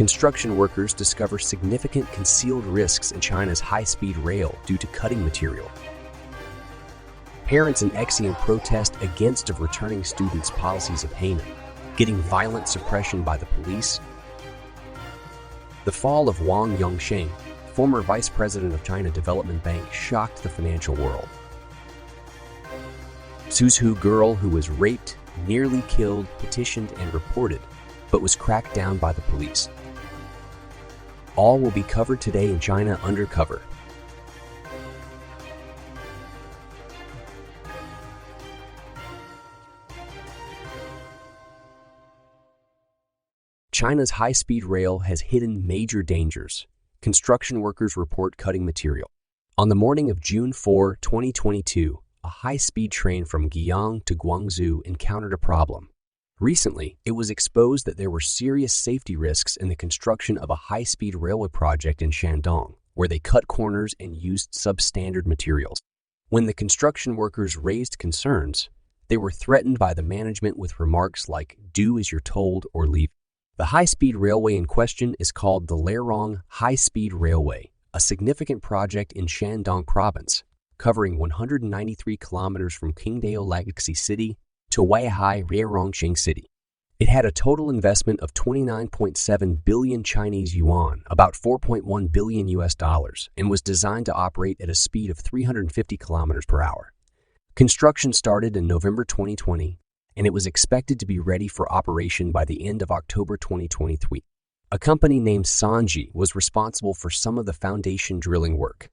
Construction workers discover significant concealed risks in China's high-speed rail due to cutting material. Parents in Xi'an protest against of returning students' policies of Henan, getting violent suppression by the police. The fall of Wang Yongsheng, former vice president of China Development Bank, shocked the financial world. Suzhou girl who was raped, nearly killed, petitioned and reported, but was cracked down by the police. All will be covered today in China Undercover. China's high-speed rail has hidden major dangers. Construction workers report cutting material. On the morning of June 4, 2022, a high-speed train from Xi'an to Guangzhou encountered a problem. Recently, it was exposed that there were serious safety risks in the construction of a high-speed railway project in Shandong, where they cut corners and used substandard materials. When the construction workers raised concerns, they were threatened by the management with remarks like, "Do as you're told or leave." The high-speed railway in question is called the Lerong High-Speed Railway, a significant project in Shandong province, covering 193 kilometers from Qingdao Legacy City to Weihai Rierongqing City. It had a total investment of 29.7 billion Chinese yuan, about $4.1 billion US, and was designed to operate at a speed of 350 kilometers per hour. Construction started in November 2020, and it was expected to be ready for operation by the end of October 2023. A company named Sanji was responsible for some of the foundation drilling work.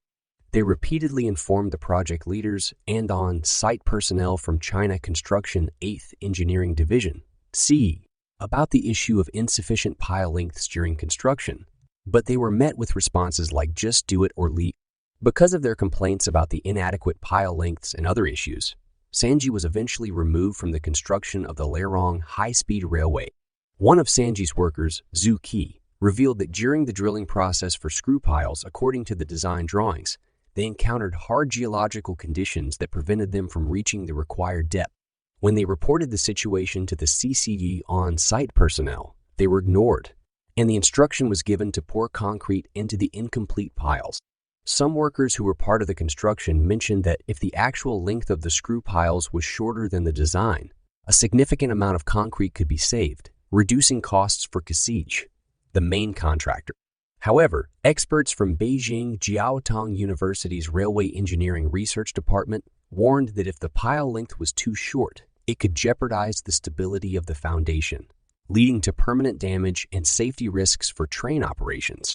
They repeatedly informed the project leaders and on-site personnel from China Construction 8th Engineering Division, CE, about the issue of insufficient pile lengths during construction, but they were met with responses like "just do it or leave." Because of their complaints about the inadequate pile lengths and other issues, Sanji was eventually removed from the construction of the Lerong high-speed railway. One of Sanji's workers, Zhu Qi, revealed that during the drilling process for screw piles, according to the design drawings, they encountered hard geological conditions that prevented them from reaching the required depth. When they reported the situation to the CCE on-site personnel, they were ignored, and the instruction was given to pour concrete into the incomplete piles. Some workers who were part of the construction mentioned that if the actual length of the screw piles was shorter than the design, a significant amount of concrete could be saved, reducing costs for Casige, the main contractor. However, experts from Beijing Jiaotong University's Railway Engineering Research Department warned that if the pile length was too short, it could jeopardize the stability of the foundation, leading to permanent damage and safety risks for train operations.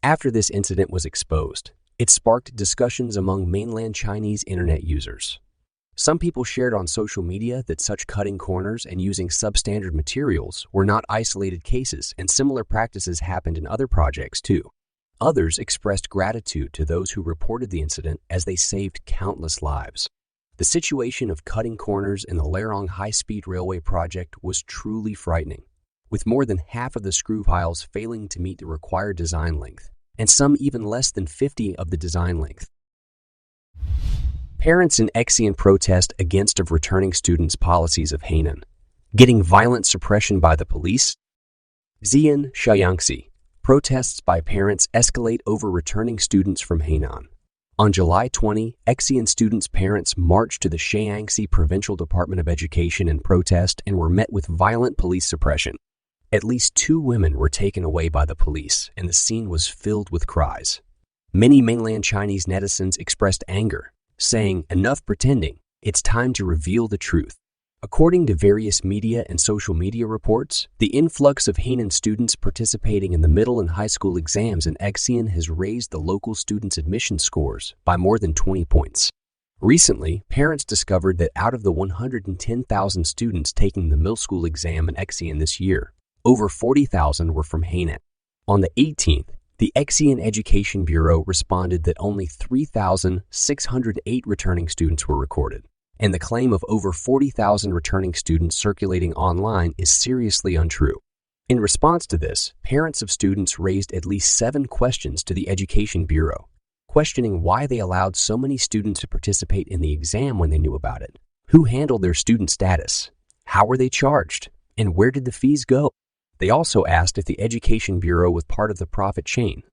After this incident was exposed, it sparked discussions among mainland Chinese internet users. Some people shared on social media that such cutting corners and using substandard materials were not isolated cases, and similar practices happened in other projects too. Others expressed gratitude to those who reported the incident as they saved countless lives. The situation of cutting corners in the Lerong high-speed railway project was truly frightening, with more than half of the screw piles failing to meet the required design length, and some even less than 50 of the design length. Parents in Xi'an protest against of returning students' policies of Henan, getting violent suppression by the police. Xi'an, Shaanxi. Protests by parents escalate over returning students from Henan. On July 20, Xi'an students' parents marched to the Shaanxi Provincial Department of Education in protest and were met with violent police suppression. At least 2 women were taken away by the police, and the scene was filled with cries. Many mainland Chinese netizens expressed anger, saying, "Enough pretending, it's time to reveal the truth." According to various media and social media reports, the influx of Henan students participating in the middle and high school exams in Xi'an has raised the local students' admission scores by more than 20 points. Recently, parents discovered that out of the 110,000 students taking the middle school exam in Xi'an this year, over 40,000 were from Henan. On the 18th, the Xi'an Education Bureau responded that only 3,608 returning students were recorded, and the claim of over 40,000 returning students circulating online is seriously untrue. In response to this, parents of students raised at least 7 questions to the Education Bureau, questioning why they allowed so many students to participate in the exam when they knew about it, who handled their student status, how were they charged, and where did the fees go? They also asked if the Education Bureau was part of the profit chain.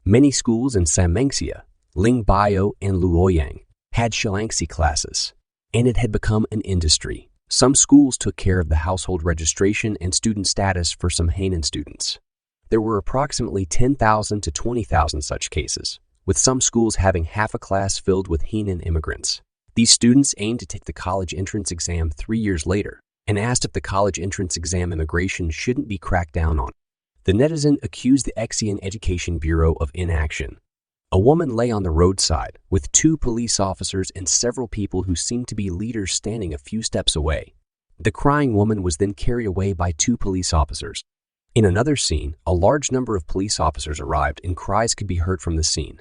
Many schools in Sanmenxia, Lingbao, and Luoyang had Xiangxi classes, and it had become an industry. Some schools took care of the household registration and student status for some Henan students. There were approximately 10,000 to 20,000 such cases, with some schools having half a class filled with Henan immigrants. These students aimed to take the college entrance exam 3 years later and asked if the college entrance exam immigration shouldn't be cracked down on. The netizen accused the Xi'an Education Bureau of inaction. A woman lay on the roadside with 2 police officers and several people who seemed to be leaders standing a few steps away. The crying woman was then carried away by 2 police officers. In another scene, a large number of police officers arrived and cries could be heard from the scene.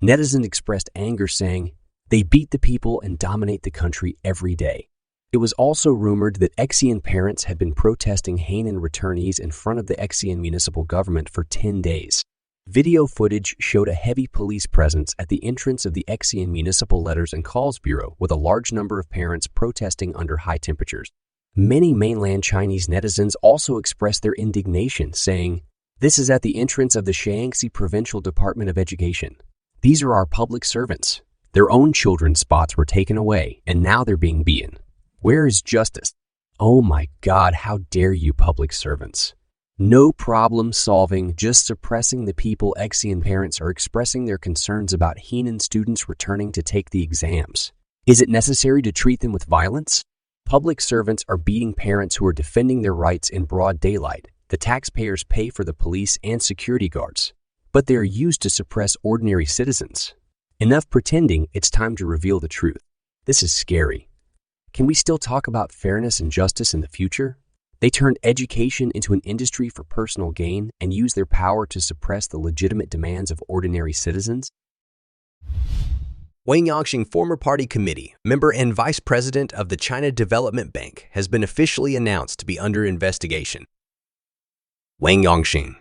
Netizens expressed anger, saying, "They beat the people and dominate the country every day." It was also rumored that Xi'an parents had been protesting Henan returnees in front of the Xi'an municipal government for 10 days. Video footage showed a heavy police presence at the entrance of the Xi'an Municipal Letters and Calls Bureau with a large number of parents protesting under high temperatures. Many mainland Chinese netizens also expressed their indignation, saying, "This is at the entrance of the Shaanxi Provincial Department of Education. These are our public servants. Their own children's spots were taken away, and now they're being beaten. Where is justice? Oh my God, how dare you public servants? No problem solving, just suppressing the people." Xi'an parents are expressing their concerns about Henan students returning to take the exams. Is it necessary to treat them with violence? Public servants are beating parents who are defending their rights in broad daylight. The taxpayers pay for the police and security guards, but they are used to suppress ordinary citizens. Enough pretending, it's time to reveal the truth. This is scary. Can we still talk about fairness and justice in the future? They turned education into an industry for personal gain and used their power to suppress the legitimate demands of ordinary citizens. Wang Yongxing, former party committee member and vice president of the China Development Bank, has been officially announced to be under investigation. Wang Yongxing,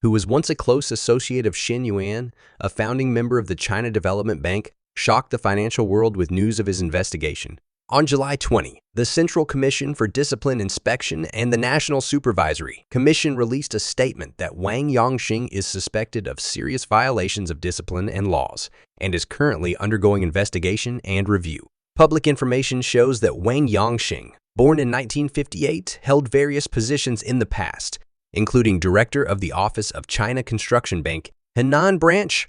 who was once a close associate of Xian, a founding member of the China Development Bank, shocked the financial world with news of his investigation. On July 20, the Central Commission for Discipline Inspection and the National Supervisory Commission released a statement that Wang Yongxing is suspected of serious violations of discipline and laws and is currently undergoing investigation and review. Public information shows that Wang Yongxing, born in 1958, held various positions in the past, including Director of the Office of China Construction Bank, Henan Branch,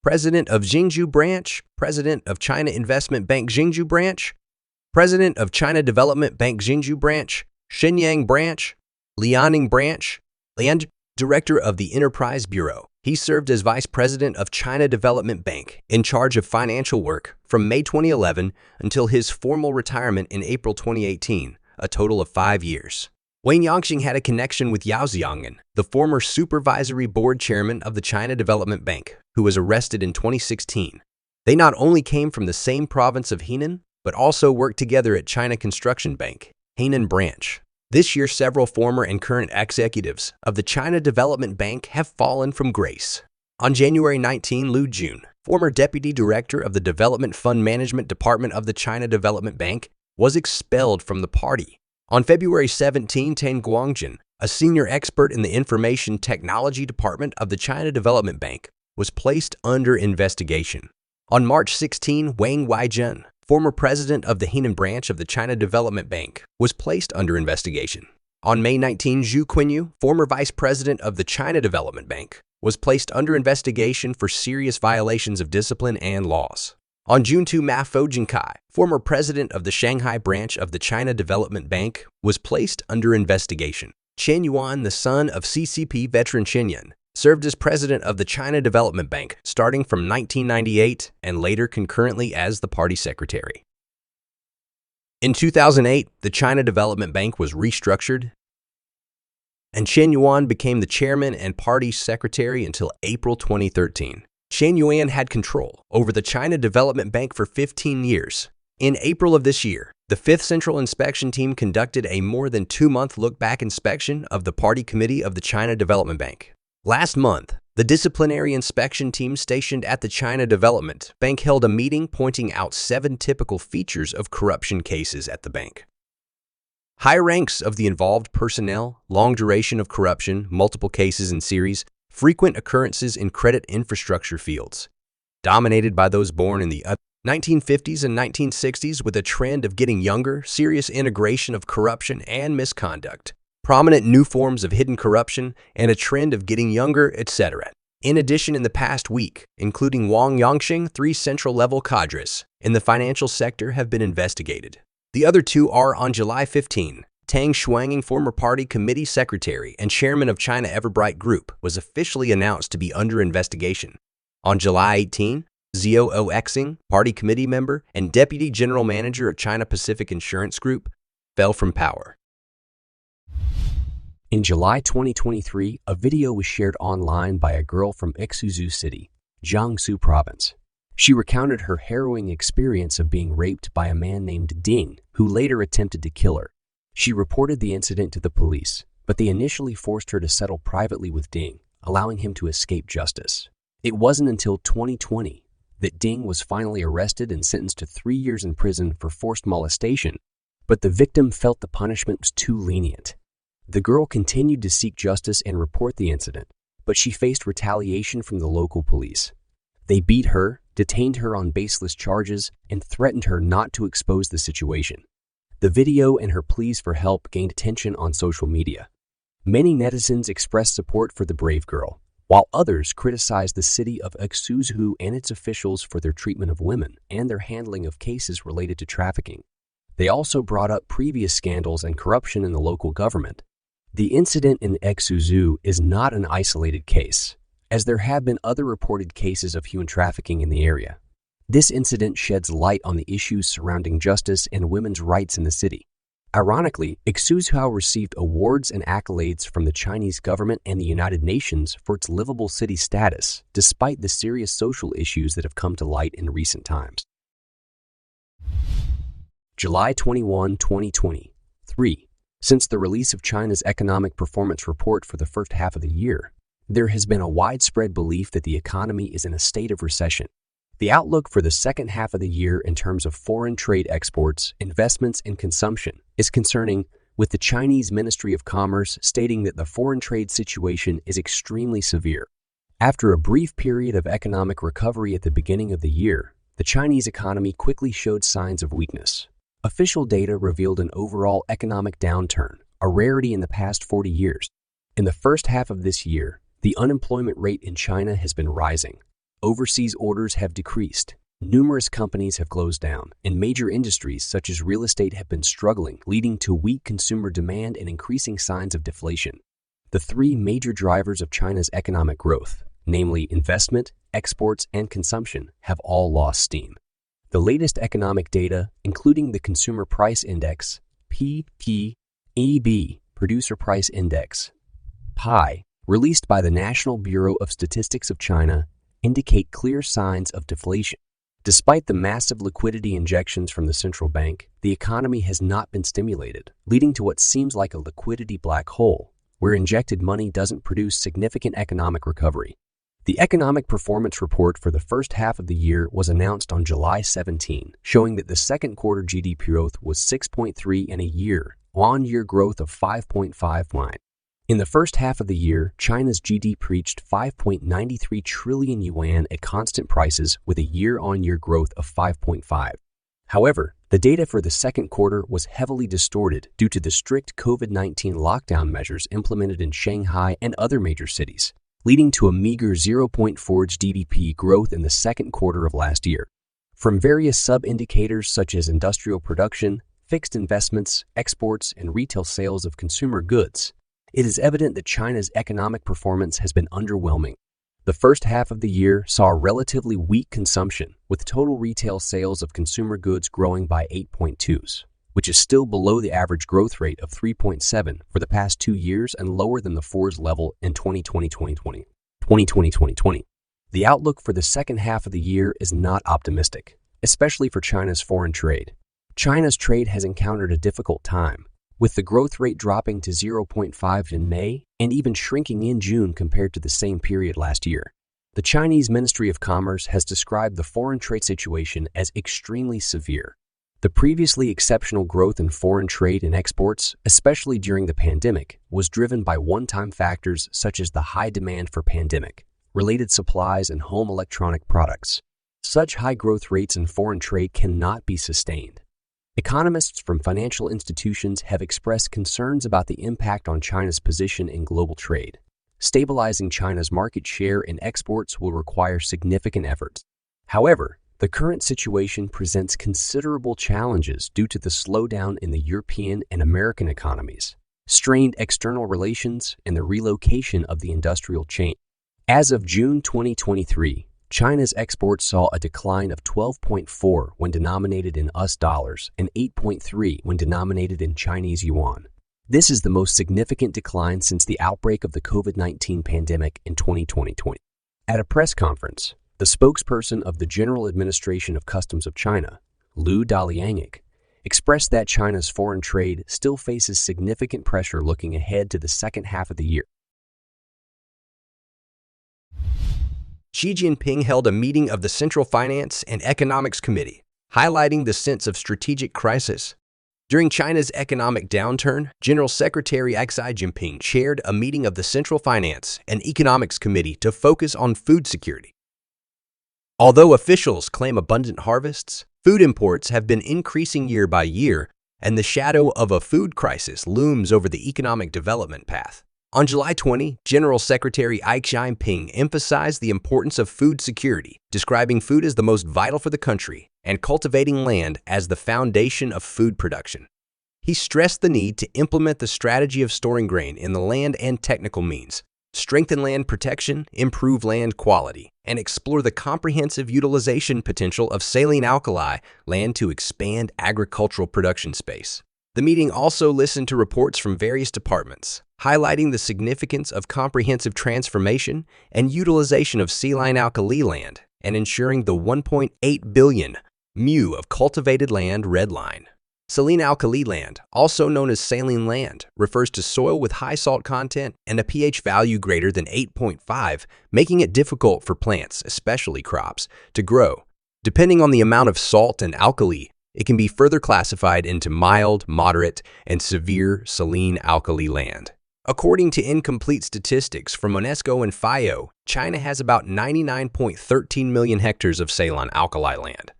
President of Jingzhou Branch, President of China Investment Bank Jingzhou Branch, President of China Development Bank Jingzhou Branch, Shenyang Branch, Liaoning Branch, and Director of the Enterprise Bureau. He served as Vice President of China Development Bank, in charge of financial work, from May 2011 until his formal retirement in April 2018, a total of 5 years. Wang Yongxing had a connection with Yao Xiang'an, the former supervisory board chairman of the China Development Bank, who was arrested in 2016. They not only came from the same province of Henan, but also worked together at China Construction Bank, Henan Branch. This year, several former and current executives of the China Development Bank have fallen from grace. On January 19, Lu Jun, former deputy director of the Development Fund Management Department of the China Development Bank, was expelled from the party. On February 17, Tan Guangjin, a senior expert in the Information Technology Department of the China Development Bank, was placed under investigation. On March 16, Wang Weijun, former president of the Henan branch of the China Development Bank, was placed under investigation. On May 19, Zhu Quinyu, former vice president of the China Development Bank, was placed under investigation for serious violations of discipline and laws. On June 2, Ma Fojinkai, former president of the Shanghai branch of the China Development Bank, was placed under investigation. Chen Yuan, the son of CCP veteran Xian, served as president of the China Development Bank starting from 1998 and later concurrently as the party secretary. In 2008, the China Development Bank was restructured, and Chen Yuan became the chairman and party secretary until April 2013. Chen Yuan had control over the China Development Bank for 15 years. In April of this year, the 5th Central Inspection Team conducted a more than 2-month look-back inspection of the Party Committee of the China Development Bank. Last month, the disciplinary inspection team stationed at the China Development Bank held a meeting pointing out 7 typical features of corruption cases at the bank. High ranks of the involved personnel, long duration of corruption, multiple cases in series, frequent occurrences in credit infrastructure fields, dominated by those born in the 1950s and 1960s with a trend of getting younger, serious integration of corruption and misconduct, prominent new forms of hidden corruption, and a trend of getting younger, etc. In addition, in the past week, including Wang Yongxing, 3 central-level cadres in the financial sector have been investigated. The other 2 are on July 15. Tang Shuanging, former party committee secretary and chairman of China Everbright Group, was officially announced to be under investigation. On July 18, Zhou Oxing, party committee member and deputy general manager of China Pacific Insurance Group, fell from power. In July 2023, a video was shared online by a girl from Xi'an City, Jiangsu Province. She recounted her harrowing experience of being raped by a man named Ding, who later attempted to kill her. She reported the incident to the police, but they initially forced her to settle privately with Ding, allowing him to escape justice. It wasn't until 2020 that Ding was finally arrested and sentenced to 3 years in prison for forced molestation, but the victim felt the punishment was too lenient. The girl continued to seek justice and report the incident, but she faced retaliation from the local police. They beat her, detained her on baseless charges, and threatened her not to expose the situation. The video and her pleas for help gained attention on social media. Many netizens expressed support for the brave girl, while others criticized the city of Xi'an and its officials for their treatment of women and their handling of cases related to trafficking. They also brought up previous scandals and corruption in the local government. The incident in Xi'an is not an isolated case, as there have been other reported cases of human trafficking in the area. This incident sheds light on the issues surrounding justice and women's rights in the city. Ironically, Xi'an received awards and accolades from the Chinese government and the United Nations for its livable city status, despite the serious social issues that have come to light in recent times. July 21, 2023. Since the release of China's economic performance report for the first half of the year, there has been a widespread belief that the economy is in a state of recession. The outlook for the second half of the year in terms of foreign trade exports, investments, and consumption is concerning, with the Chinese Ministry of Commerce stating that the foreign trade situation is extremely severe. After a brief period of economic recovery at the beginning of the year, the Chinese economy quickly showed signs of weakness. Official data revealed an overall economic downturn, a rarity in the past 40 years. In the first half of this year, the unemployment rate in China has been rising. Overseas orders have decreased, numerous companies have closed down, and major industries such as real estate have been struggling, leading to weak consumer demand and increasing signs of deflation. The 3 major drivers of China's economic growth, namely investment, exports, and consumption, have all lost steam. The latest economic data, including the Consumer Price Index, PPIB, Producer Price Index, PI, released by the National Bureau of Statistics of China, indicate clear signs of deflation. Despite the massive liquidity injections from the central bank, the economy has not been stimulated, leading to what seems like a liquidity black hole, where injected money doesn't produce significant economic recovery. The economic performance report for the first half of the year was announced on July 17, showing that the second quarter GDP growth was 6.3 and a year-on-year growth of 5.59. In the first half of the year, China's GDP reached 5.93 trillion yuan at constant prices with a year-on-year growth of 5.5. However, the data for the second quarter was heavily distorted due to the strict COVID-19 lockdown measures implemented in Shanghai and other major cities, leading to a meager 0.4 GDP growth in the second quarter of last year. From various sub-indicators such as industrial production, fixed investments, exports, and retail sales of consumer goods, it is evident that China's economic performance has been underwhelming. The first half of the year saw a relatively weak consumption, with total retail sales of consumer goods growing by 8.2%, which is still below the average growth rate of 3.7% for the past 2 years and lower than the 4s level in 2020-2020. The outlook for the second half of the year is not optimistic, especially for China's foreign trade. China's trade has encountered a difficult time, with the growth rate dropping to 0.5 in May and even shrinking in June compared to the same period last year. The Chinese Ministry of Commerce has described the foreign trade situation as extremely severe. The previously exceptional growth in foreign trade and exports, especially during the pandemic, was driven by one-time factors such as the high demand for pandemic-related supplies and home electronic products. Such high growth rates in foreign trade cannot be sustained. Economists from financial institutions have expressed concerns about the impact on China's position in global trade. Stabilizing China's market share in exports will require significant efforts. However, the current situation presents considerable challenges due to the slowdown in the European and American economies, strained external relations, and the relocation of the industrial chain. As of June 2023, China's exports saw a decline of 12.4% when denominated in US dollars and 8.3% when denominated in Chinese yuan. This is the most significant decline since the outbreak of the COVID-19 pandemic in 2020. At a press conference, the spokesperson of the General Administration of Customs of China, Liu Daliangik, expressed that China's foreign trade still faces significant pressure looking ahead to the second half of the year. Xi Jinping held a meeting of the Central Finance and Economics Committee, highlighting the sense of strategic crisis. During China's economic downturn, General Secretary Xi Jinping chaired a meeting of the Central Finance and Economics Committee to focus on food security. Although officials claim abundant harvests, food imports have been increasing year by year, and the shadow of a food crisis looms over the economic development path. On July 20, General Secretary Xi Jinping emphasized the importance of food security, describing food as the most vital for the country and cultivating land as the foundation of food production. He stressed the need to implement the strategy of storing grain in the land and technical means, strengthen land protection, improve land quality, and explore the comprehensive utilization potential of saline alkali land to expand agricultural production space. The meeting also listened to reports from various departments, highlighting the significance of comprehensive transformation and utilization of saline alkali land and ensuring the 1.8 billion mu of cultivated land red line. Saline alkali land, also known as saline land, refers to soil with high salt content and a pH value greater than 8.5, making it difficult for plants, especially crops, to grow. Depending on the amount of salt and alkali, it can be further classified into mild, moderate, and severe saline alkali land. According to incomplete statistics from UNESCO and FAO, China has about 99.13 million hectares of saline alkali land.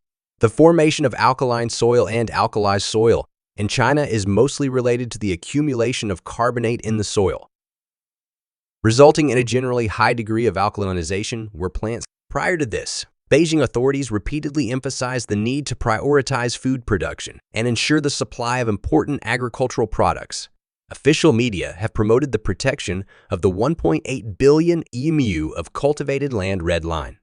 The formation of alkaline soil and alkalized soil in China is mostly related to the accumulation of carbonate in the soil, resulting in a generally high degree of alkalinization where plants. Prior to this, Beijing authorities repeatedly emphasized the need to prioritize food production and ensure the supply of important agricultural products. Official media have promoted the protection of the 1.8 billion mu of cultivated land red line.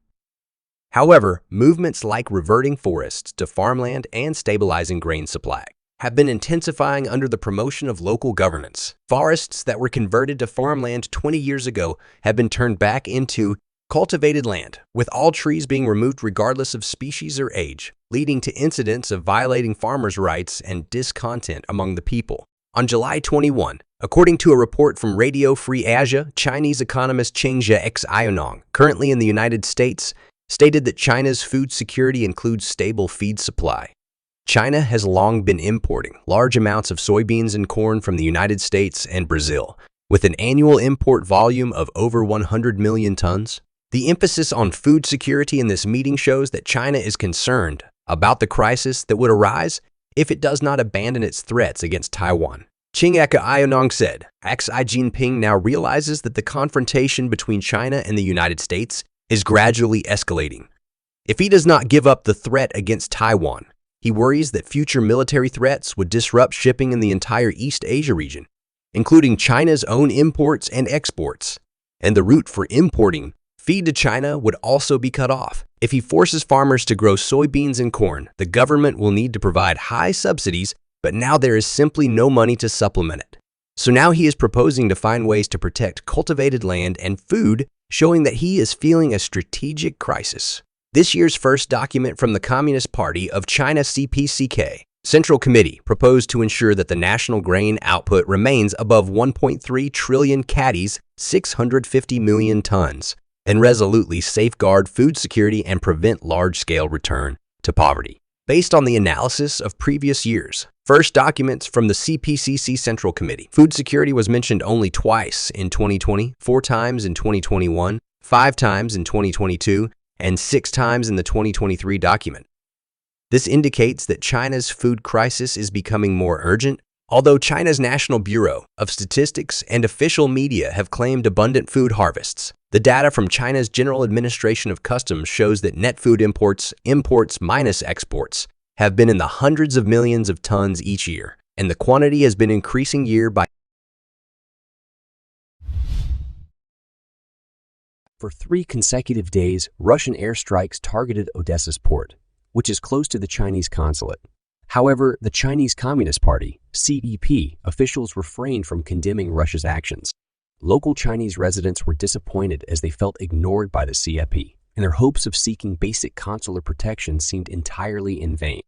However, movements like reverting forests to farmland and stabilizing grain supply have been intensifying under the promotion of local governance. Forests that were converted to farmland 20 years ago have been turned back into cultivated land, with all trees being removed regardless of species or age, leading to incidents of violating farmers' rights and discontent among the people. On July 21, according to a report from Radio Free Asia, Chinese economist Xian, currently in the United States, stated that China's food security includes stable feed supply. China has long been importing large amounts of soybeans and corn from the United States and Brazil, with an annual import volume of over 100 million tons. The emphasis on food security in this meeting shows that China is concerned about the crisis that would arise if it does not abandon its threats against Taiwan. Xi'an said, Xi Jinping now realizes that the confrontation between China and the United States is gradually escalating. If he does not give up the threat against Taiwan, he worries that future military threats would disrupt shipping in the entire East Asia region, including China's own imports and exports, and the route for importing feed to China would also be cut off. If he forces farmers to grow soybeans and corn, the government will need to provide high subsidies, but now there is simply no money to supplement it. So now he is proposing to find ways to protect cultivated land and food, showing that he is feeling a strategic crisis. This year's first document from the Communist Party of China CPCK Central Committee proposed to ensure that the national grain output remains above 1.3 trillion catties, 650 million tons, and resolutely safeguard food security and prevent large-scale return to poverty. based on the analysis of previous years. First documents from the CPCC Central Committee. Food security was mentioned only twice in 2020, 4 times in 2021, 5 times in 2022, and 6 times in the 2023 document. This indicates that China's food crisis is becoming more urgent. Although China's National Bureau of Statistics and official media have claimed abundant food harvests, the data from China's General Administration of Customs shows that net food imports minus exports, have been in the hundreds of millions of tons each year, and the quantity has been increasing year by. For 3 consecutive days, Russian airstrikes targeted Odessa's port, which is close to the Chinese consulate. However, the Chinese Communist Party, CEP, officials refrained from condemning Russia's actions. Local Chinese residents were disappointed as they felt ignored by the CEP, and their hopes of seeking basic consular protection seemed entirely in vain.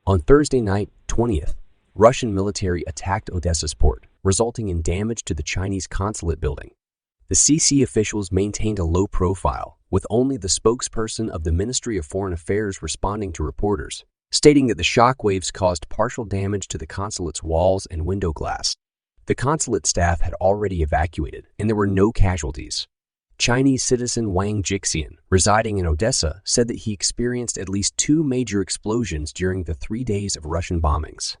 On Thursday night, 20th, Russian military attacked Odessa's port, resulting in damage to the Chinese consulate building. The CC officials maintained a low profile, with only the spokesperson of the Ministry of Foreign Affairs responding to reporters, stating that the shockwaves caused partial damage to the consulate's walls and window glass. The consulate staff had already evacuated, and there were no casualties. Chinese citizen Wang Jixian, residing in Odessa, said that he experienced at least 2 major explosions during the 3 days of Russian bombings.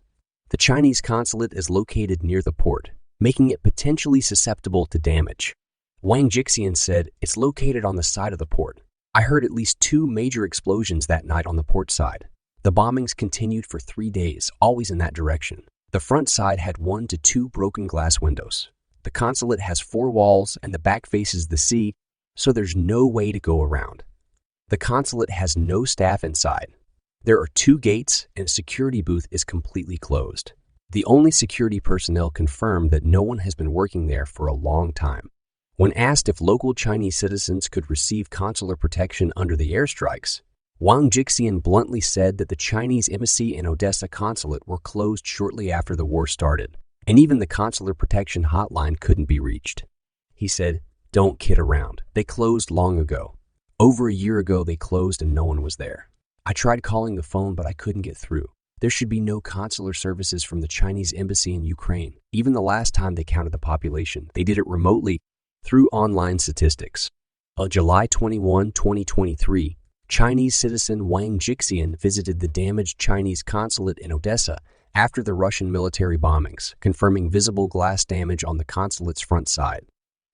The Chinese consulate is located near the port, making it potentially susceptible to damage. Wang Jixian said, "It's located on the side of the port. I heard at least 2 major explosions that night on the port side. The bombings continued for 3 days, always in that direction. The front side had 1 to 2 broken glass windows. The consulate has 4 walls and the back faces the sea, so there's no way to go around. The consulate has no staff inside. There are 2 gates and a security booth is completely closed. The only security personnel confirmed that no one has been working there for a long time." When asked if local Chinese citizens could receive consular protection under the airstrikes, Wang Jixian bluntly said that the Chinese embassy and Odessa consulate were closed shortly after the war started, and even the consular protection hotline couldn't be reached. He said, "Don't kid around. They closed long ago. Over a year ago they closed and no one was there. I tried calling the phone but I couldn't get through. There should be no consular services from the Chinese embassy in Ukraine. Even the last time they counted the population, they did it remotely through online statistics." On July 21, 2023, Chinese citizen Wang Jixian visited the damaged Chinese consulate in Odessa after the Russian military bombings, confirming visible glass damage on the consulate's front side.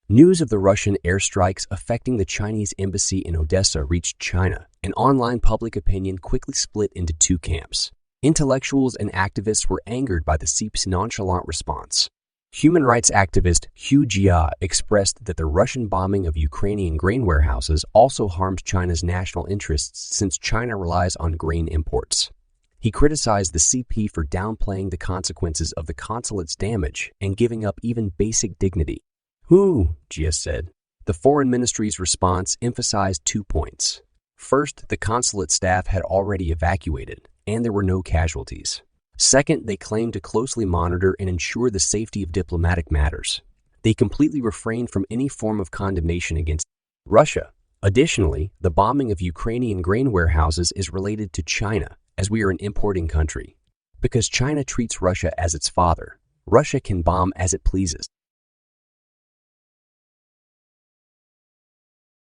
News of the Russian airstrikes affecting the Chinese embassy in Odessa reached China, and online public opinion quickly split into 2 camps. Intellectuals and activists were angered by the CEP's nonchalant response. Human rights activist Hu Jia expressed that the Russian bombing of Ukrainian grain warehouses also harmed China's national interests since China relies on grain imports. He criticized the CP for downplaying the consequences of the consulate's damage and giving up even basic dignity. "Hu," Jia said. The foreign ministry's response emphasized 2 points. First, the consulate staff had already evacuated, and there were no casualties. Second, they claimed to closely monitor and ensure the safety of diplomatic matters. They completely refrained from any form of condemnation against Russia. Additionally, the bombing of Ukrainian grain warehouses is related to China, as we are an importing country. Because China treats Russia as its father, Russia can bomb as it pleases.